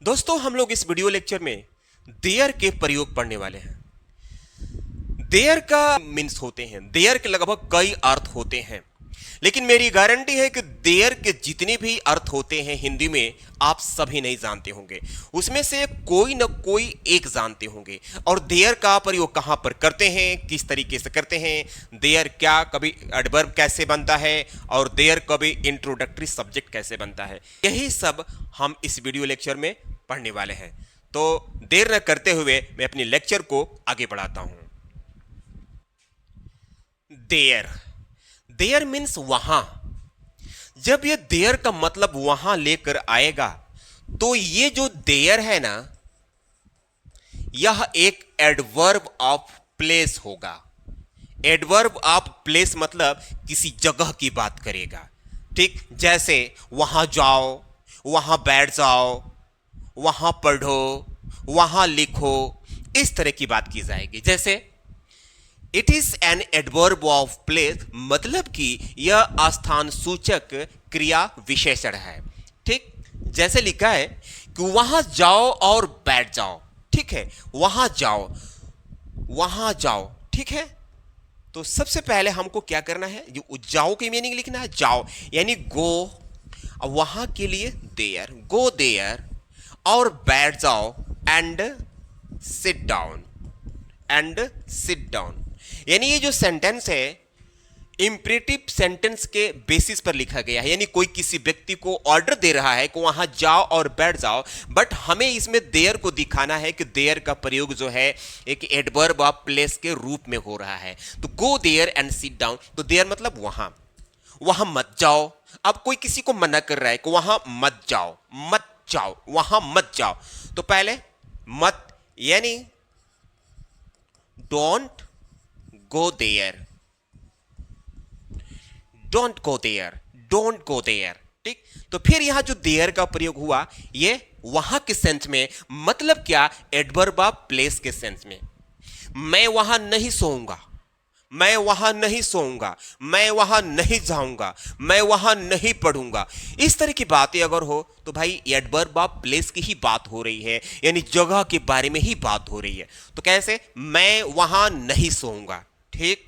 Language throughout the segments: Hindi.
दोस्तों, हम लोग इस वीडियो लेक्चर में देयर के प्रयोग पढ़ने वाले हैं। देयर का मीन्स होते हैं, देयर के लगभग कई अर्थ होते हैं, लेकिन मेरी गारंटी है कि देयर के जितने भी अर्थ होते हैं हिंदी में आप सभी नहीं जानते होंगे। उसमें से कोई न कोई एक जानते होंगे। और देयर का प्रयोग कहां पर करते हैं, किस तरीके से करते हैं, देयर क्या कभी एडवर्ब कैसे बनता है और देयर कभी इंट्रोडक्टरी सब्जेक्ट कैसे बनता है, यही सब हम इस वीडियो लेक्चर में पढ़ने वाले हैं। तो देर न करते हुए मैं अपनी लेक्चर को आगे बढ़ाता हूं। देयर, देयर मीन्स वहां। जब ये देयर का मतलब वहां लेकर आएगा तो ये जो देयर है ना, यह एक एडवर्ब ऑफ प्लेस होगा। एडवर्ब ऑफ प्लेस मतलब किसी जगह की बात करेगा। ठीक, जैसे वहां जाओ, वहां बैठ जाओ, वहां पढ़ो, वहां लिखो, इस तरह की बात की जाएगी। जैसे it is an adverb of place, मतलब कि यह स्थान सूचक क्रिया विशेषण है। ठीक, जैसे लिखा है कि वहां जाओ और बैठ जाओ। ठीक है, वहां जाओ, वहां जाओ। ठीक है, तो सबसे पहले हमको क्या करना है, जो जाओ की मीनिंग लिखना है। जाओ यानी गो, वहां के लिए देयर, गो देयर, और बैठ जाओ and sit down, and sit down. यानी ये जो सेंटेंस है इंपरेटिव सेंटेंस के बेसिस पर लिखा गया है, यानी कोई किसी व्यक्ति को ऑर्डर दे रहा है कि वहां जाओ और बैठ जाओ, बट हमें इसमें देयर को दिखाना है कि देयर का प्रयोग जो है एक एडवर्ब ऑफ प्लेस के रूप में हो रहा है। तो go there and sit down, तो देयर मतलब वहां, वहां मत जाओ। अब कोई किसी को मना कर रहा है कि वहां मत जाओ, मत जाओ, वहां मत जाओ, तो पहले मत यानी don't go there, don't go there, don't go there. ठीक, तो फिर यहां जो देयर का प्रयोग हुआ ये वहां के सेंस में, मतलब क्या, एडवर्ब ऑफ प्लेस के सेंस में। मैं वहां नहीं सोऊंगा, मैं वहां नहीं सोऊंगा, मैं वहां नहीं जाऊंगा, मैं वहां नहीं पढ़ूंगा, इस तरह की बातें अगर हो तो भाई एडवर्ब ऑफ प्लेस की ही बात हो रही है, यानी जगह के बारे में ही बात हो रही है। तो कैसे, मैं वहां नहीं सोऊंगा। ठीक,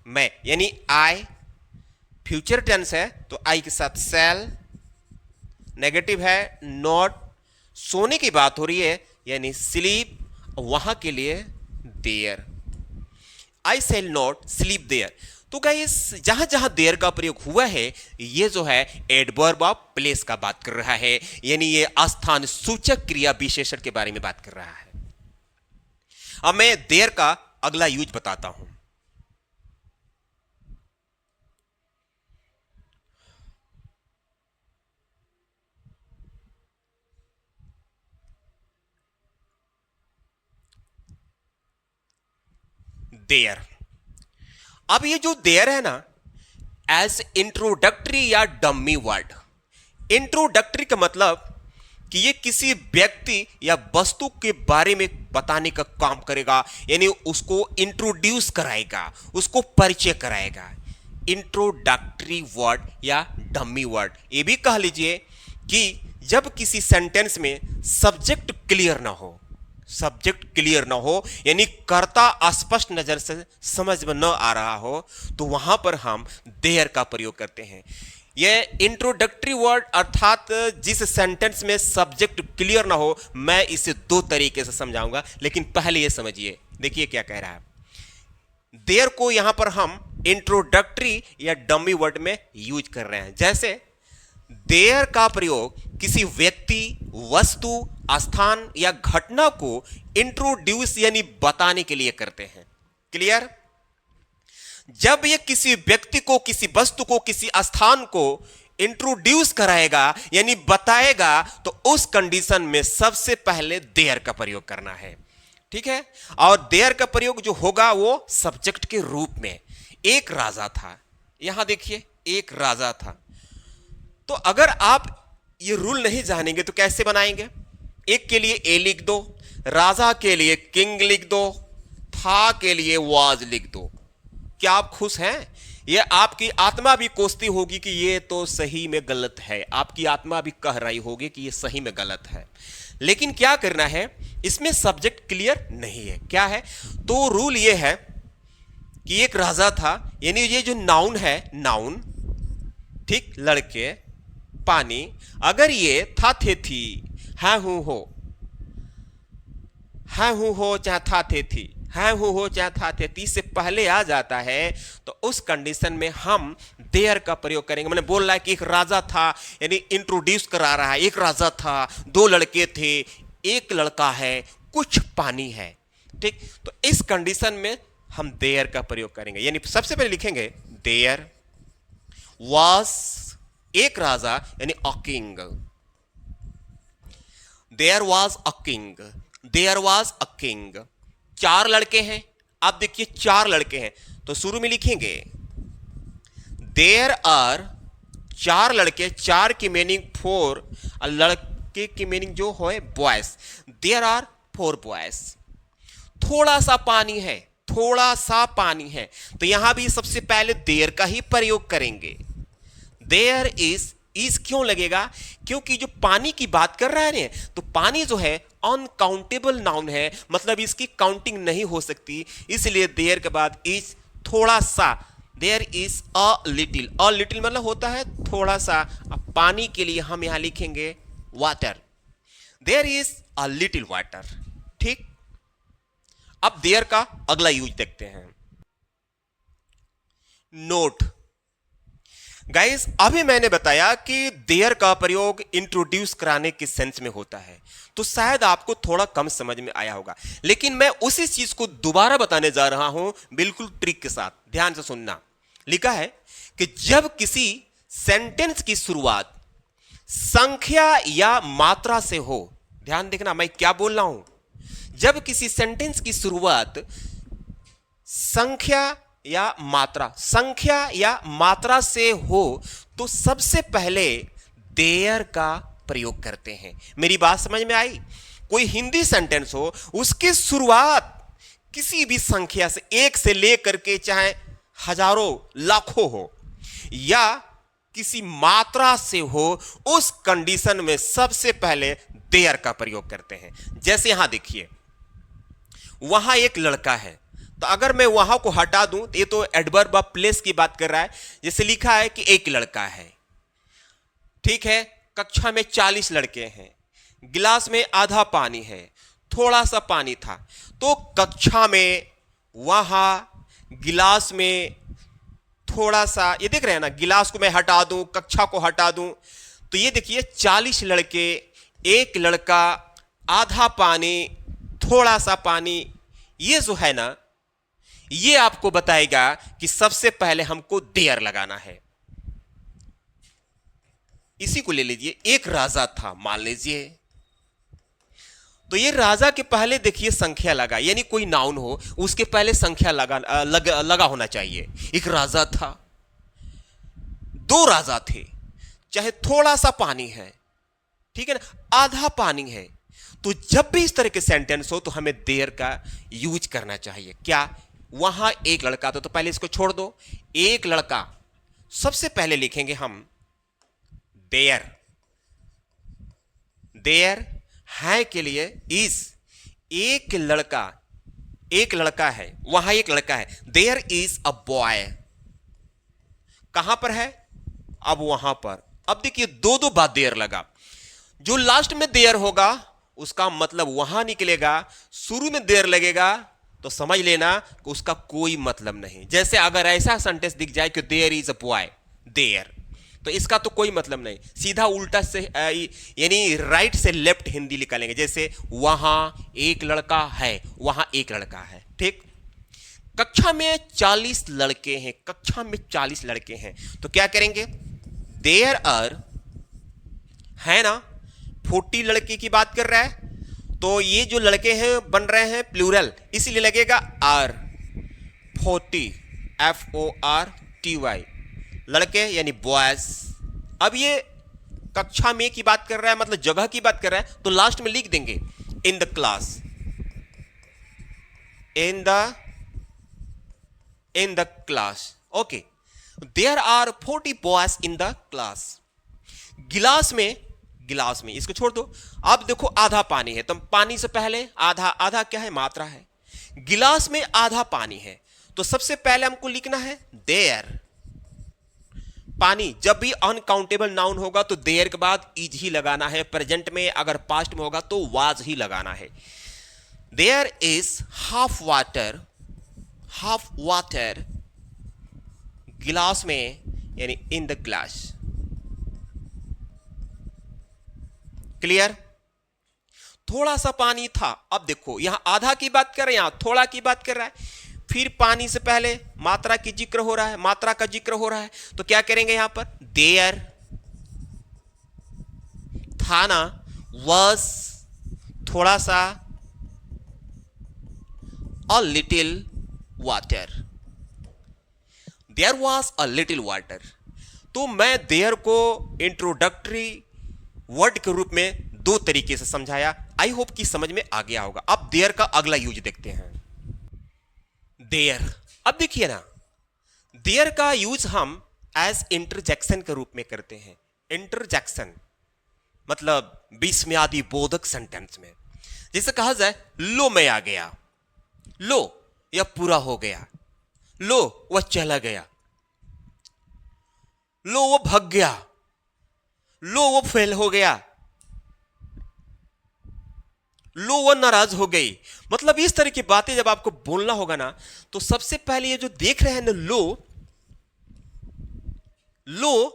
मैं यानी आई, फ्यूचर टेंस है तो आई के साथ सेल, नेगेटिव है नॉट, सोने की बात हो रही है यानी स्लीप, वहां के लिए there, I shall not sleep there. तो गाइस, जहां जहां देयर का प्रयोग हुआ है ये जो है एडवर्ब ऑफ प्लेस का बात कर रहा है, यानी ये स्थान सूचक क्रिया विशेषण के बारे में बात कर रहा है। अब मैं देयर का अगला यूज बताता हूं। देयर, अब ये जो देयर है ना, एज इंट्रोडक्टरी या डमी वर्ड। इंट्रोडक्टरी का मतलब कि ये किसी व्यक्ति या वस्तु के बारे में बताने का काम करेगा, यानी उसको इंट्रोड्यूस कराएगा, उसको परिचय कराएगा। इंट्रोडक्टरी वर्ड या डमी वर्ड, ये भी कह लीजिए कि जब किसी सेंटेंस में सब्जेक्ट क्लियर ना हो, सब्जेक्ट क्लियर ना हो यानी कर्ता स्पष्ट नजर से समझ में न आ रहा हो, तो वहां पर हम देयर का प्रयोग करते हैं। यह इंट्रोडक्टरी वर्ड अर्थात जिस सेंटेंस में सब्जेक्ट क्लियर ना हो, मैं इसे दो तरीके से समझाऊंगा, लेकिन पहले यह समझिए। देखिए क्या कह रहा है, देयर को यहां पर हम इंट्रोडक्टरी या डमी वर्ड में यूज कर रहे हैं। जैसे देयर का प्रयोग किसी व्यक्ति, वस्तु, स्थान या घटना को इंट्रोड्यूस यानी बताने के लिए करते हैं। क्लियर, जब यह किसी व्यक्ति को, किसी वस्तु को, किसी स्थान को इंट्रोड्यूस कराएगा यानी बताएगा, तो उस कंडीशन में सबसे पहले देयर का प्रयोग करना है। ठीक है, और देयर का प्रयोग जो होगा वो सब्जेक्ट के रूप में। एक राजा था, यहां देखिए एक राजा था, तो अगर आप ये रूल नहीं जानेंगे तो कैसे बनाएंगे, एक के लिए ए लिख दो, राजा के लिए किंग लिख दो, था के लिए वाज लिख दो। क्या आप खुश हैं? ये आपकी आत्मा भी कोसती होगी कि ये तो सही में गलत है, आपकी आत्मा भी कह रही होगी कि ये सही में गलत है। लेकिन क्या करना है, इसमें सब्जेक्ट क्लियर नहीं है। क्या है तो रूल ये है कि एक राजा था, यानी ये जो नाउन है, नाउन, ठीक, लड़के, पानी, अगर ये था, थे, थी, है, हूं, हो, है, हूं, हो, चाहे था, थे, थी, है, हूं, हो, चाहे था, थे, थी से पहले आ जाता है, तो उस कंडीशन में हम देयर का प्रयोग करेंगे। मैंने बोल रहा है कि एक राजा था, यानी इंट्रोड्यूस करा रहा है, एक राजा था, दो लड़के थे, एक लड़का है, कुछ पानी है, ठीक। तो इस कंडीशन में हम देयर का प्रयोग करेंगे, यानी सबसे पहले लिखेंगे देयर वाज, एक राजा, यानी a king, there was a king, there was a king. चार लड़के हैं, आप देखिए चार लड़के हैं, तो शुरू में लिखेंगे देयर आर, चार लड़के, चार की मीनिंग फोर, और लड़के की मीनिंग जो है boys, there are four boys. थोड़ा सा पानी है, थोड़ा सा पानी है, तो यहां भी सबसे पहले देयर का ही प्रयोग करेंगे। देयर इज क्यों लगेगा, क्योंकि जो पानी की बात कर रहा है ना, तो पानी जो है अनकाउंटेबल नाउन है, मतलब इसकी काउंटिंग नहीं हो सकती, इसलिए देयर के बाद इज, थोड़ा सा, there is a little, a little मतलब होता है थोड़ा सा। अब पानी के लिए हम यहां लिखेंगे water, there is a little water, ठीक। अब देयर का अगला यूज देखते हैं, नोट। गाइस अभी मैंने बताया कि देयर का प्रयोग इंट्रोड्यूस कराने के सेंस में होता है, तो शायद आपको थोड़ा कम समझ में आया होगा, लेकिन मैं उसी चीज को दोबारा बताने जा रहा हूं बिल्कुल ट्रिक के साथ, ध्यान से सुनना। लिखा है कि जब किसी सेंटेंस की शुरुआत संख्या या मात्रा से हो, ध्यान देखना मैं क्या बोल रहा हूं, जब किसी सेंटेंस की शुरुआत संख्या या मात्रा, संख्या या मात्रा से हो, तो सबसे पहले देयर का प्रयोग करते हैं। मेरी बात समझ में आई? कोई हिंदी सेंटेंस हो, उसकी शुरुआत किसी भी संख्या से, एक से लेकर के चाहे हजारों लाखों हो, या किसी मात्रा से हो, उस कंडीशन में सबसे पहले देयर का प्रयोग करते हैं। जैसे यहां देखिए, वहां एक लड़का है, तो अगर मैं वहां को हटा दूं तो ये तो एडवर्ब ऑफ प्लेस की बात कर रहा है। जैसे लिखा है कि एक लड़का है, ठीक है, कक्षा में 40 लड़के हैं, गिलास में आधा पानी है, थोड़ा सा पानी था, तो कक्षा में, वहां, गिलास में, थोड़ा सा, ये देख रहे हैं ना, गिलास को मैं हटा दूं, कक्षा को हटा दूं, तो ये देखिए 40 लड़के, एक लड़का, आधा पानी, थोड़ा सा पानी, ये जो है ना, ये आपको बताएगा कि सबसे पहले हमको देयर लगाना है। इसी को ले लीजिए, एक राजा था मान लीजिए, तो ये राजा के पहले देखिए संख्या लगा, यानी कोई नाउन हो उसके पहले संख्या लगा होना चाहिए। एक राजा था, दो राजा थे, चाहे थोड़ा सा पानी है, ठीक है ना, आधा पानी है, तो जब भी इस तरह के सेंटेंस हो तो हमें देयर का यूज करना चाहिए। क्या, वहां एक लड़का था, तो पहले इसको छोड़ दो, एक लड़का, सबसे पहले लिखेंगे हम देयर, देयर है के लिए इज, एक लड़का, एक लड़का है, वहां एक लड़का है, देयर इज अ बॉय, कहां पर है, अब वहां पर। अब देखिए दो दो बार देयर लगा, जो लास्ट में देयर होगा उसका मतलब वहां निकलेगा, शुरू में देयर लगेगा तो समझ लेना कि उसका कोई मतलब नहीं। जैसे अगर ऐसा सेंटेंस दिख जाए कि there is a boy, there, तो इसका तो कोई मतलब नहीं, सीधा उल्टा से यानी राइट से लेफ्ट हिंदी निकालेंगे। जैसे वहां एक लड़का है, वहां एक लड़का है, ठीक। कक्षा में 40 लड़के हैं, कक्षा में 40 लड़के हैं, तो क्या करेंगे, देयर आर, है ना, 40 लड़के की बात कर रहा है, तो ये जो लड़के हैं बन रहे हैं प्लूरल, इसलिए लगेगा आर, 40, FORTY, लड़के यानी बॉयज। अब ये कक्षा में की बात कर रहा है, मतलब जगह की बात कर रहा है, तो लास्ट में लिख देंगे in the class, in the class, okay. There are 40 boys in the class. गिलास में इसको छोड़ दो। अब देखो आधा पानी है, तो पानी से पहले आधा, आधा क्या है, मात्रा है। गिलास में आधा पानी है, तो सबसे पहले हमको लिखना है देयर। पानी जब भी अनकाउंटेबल नाउन होगा तो देयर के बाद इज ही लगाना है। प्रेजेंट में अगर पास्ट में होगा तो वाज ही लगाना है। देयर इज हाफ वाटर गिलास में, यानी इन द ग्लास। क्लियर? थोड़ा सा पानी था। अब देखो यहां आधा की बात कर रहे हैं, यहां थोड़ा की बात कर रहा है। फिर पानी से पहले मात्रा की जिक्र हो रहा है, मात्रा का जिक्र हो रहा है, तो क्या करेंगे यहां पर? देयर था ना, वॉज थोड़ा सा, a little water. There was a little water. तो मैं देयर को इंट्रोडक्टरी वर्ड के रूप में दो तरीके से समझाया। आई होप कि समझ में आ गया होगा। अब देयर का अगला यूज देखते हैं। देयर, अब देखिए ना, देयर का यूज हम एज इंटरजेक्शन के रूप में करते हैं। इंटरजेक्शन मतलब विस्मयादि बोधक सेंटेंस में, जैसे कहा जाए लो मैं आ गया, लो यह पूरा हो गया, लो वह चला गया, लो वो भाग गया, लो वो फेल हो गया, लो वो नाराज हो गई। मतलब इस तरह की बातें जब आपको बोलना होगा ना, तो सबसे पहले ये जो देख रहे हैं ना लो, लो,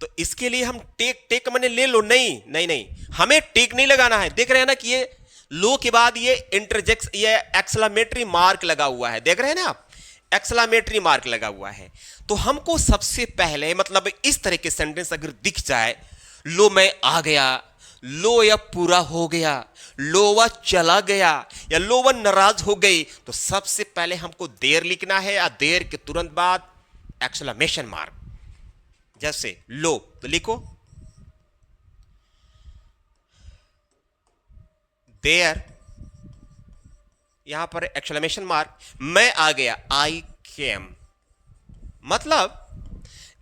तो इसके लिए हम टेक मैंने ले लो, नहीं नहीं नहीं, हमें टेक नहीं लगाना है। देख रहे हैं ना कि ये लो के बाद ये इंटरजेक्स, ये एक्सक्लेमेटरी मार्क लगा हुआ है, देख रहे हैं ना आप, एक्सक्लेमेटरी मार्क लगा हुआ है। तो हमको सबसे पहले मतलब इस तरह के सेंटेंस अगर दिख जाए, लो मैं आ गया, लो यह पूरा हो गया, लो वह चला गया, या लो वह नाराज हो गई, तो सबसे पहले हमको देर लिखना है, या देर के तुरंत बाद एक्सक्लेमेशन मार्क। जैसे लो तो लिखो देयर, यहां पर एक्सक्लेमेशन मार्क, मैं आ गया, आई केम। मतलब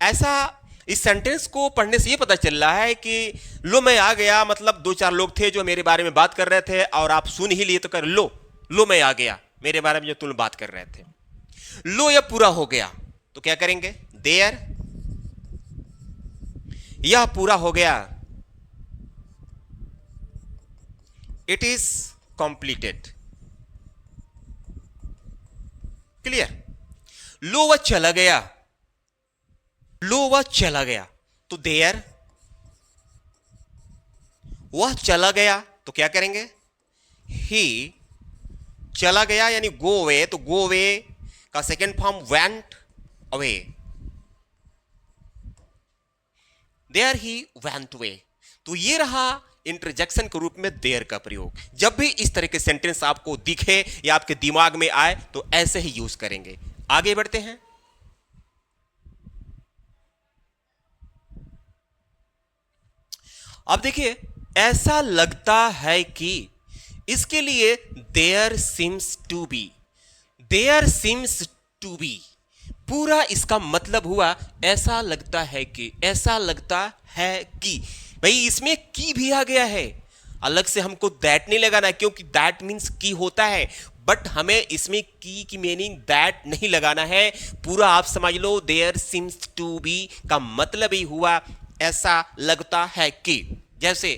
ऐसा इस सेंटेंस को पढ़ने से ये पता चल रहा है कि लो मैं आ गया मतलब दो चार लोग थे जो मेरे बारे में बात कर रहे थे और आप सुन ही लिए, तो कर लो मैं आ गया, मेरे बारे में जो तुम बात कर रहे थे। लो यह पूरा हो गया, तो क्या करेंगे? देयर, यह पूरा हो गया, इट इज कंप्लीटेड। क्लियर? लो वह चला गया, लो वह चला गया, तो देयर, वह चला गया, तो क्या करेंगे? ही चला गया यानी गो अवे, तो गो अवे का second form went away, there he went away. तो ये रहा इंटरजेक्शन के रूप में देयर का प्रयोग। जब भी इस तरह के सेंटेंस आपको दिखे या आपके दिमाग में आए तो ऐसे ही यूज करेंगे। आगे बढ़ते हैं। अब देखिए, ऐसा लगता है कि, इसके लिए there seems to be, there seems to be पूरा इसका मतलब हुआ ऐसा लगता है कि, ऐसा लगता है कि। भाई इसमें की भी आ गया है, अलग से हमको दैट नहीं लगाना क्योंकि दैट मीन्स की होता है, बट हमें इसमें की मीनिंग दैट नहीं लगाना है। पूरा आप समझ लो, देयर सीम्स टू बी का मतलब ही हुआ ऐसा लगता है कि। जैसे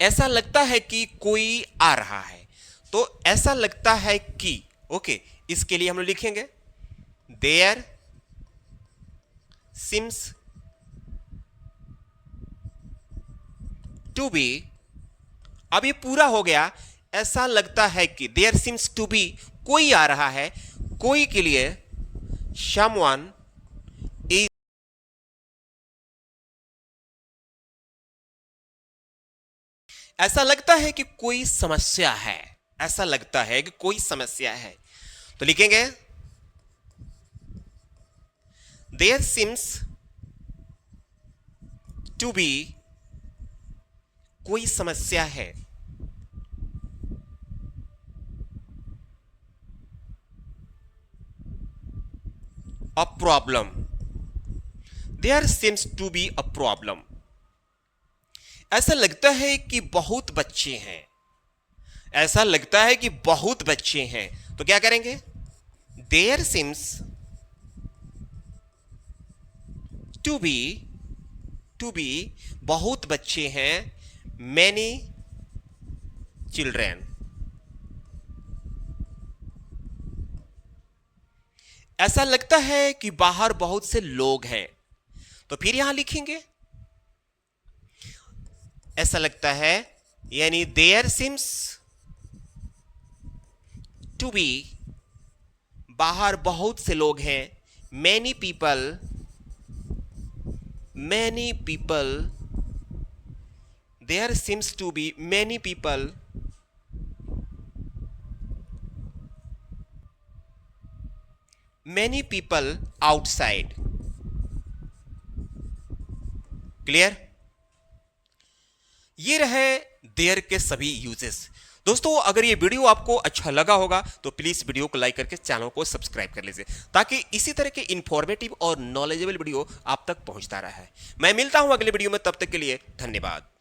ऐसा लगता है कि कोई आ रहा है, तो ऐसा लगता है कि, ओके, इसके लिए हम लोग लिखेंगे देयर सीम्स टू बी। अब ये पूरा हो गया, ऐसा लगता है कि, देयर सीम्स टू बी, कोई आ रहा है, कोई के लिए समवन इज, ऐसा लगता है कि कोई समस्या है, ऐसा लगता है कि कोई समस्या है, तो लिखेंगे देयर सीम्स टू बी, कोई समस्या है, a problem, there seems to be a problem. ऐसा लगता है कि बहुत बच्चे हैं, ऐसा लगता है कि बहुत बच्चे हैं, तो क्या करेंगे? देयर सीम्स टू बी बहुत बच्चे हैं, मैनी चिल्ड्रेन। ऐसा लगता है कि बाहर बहुत से लोग हैं, तो फिर यहां लिखेंगे ऐसा लगता है, यानी देयर सिम्स टू बी, बाहर बहुत से लोग हैं, many people, there seems to be many people outside. Clear? ये रहे देयर के सभी यूजेस। दोस्तों, अगर ये वीडियो आपको अच्छा लगा होगा तो प्लीज वीडियो को लाइक करके चैनल को सब्सक्राइब कर लीजिए, ताकि इसी तरह के इंफॉर्मेटिव और नॉलेजेबल वीडियो आप तक पहुंचता रहे। मैं मिलता हूं अगले वीडियो में, तब तक के लिए धन्यवाद।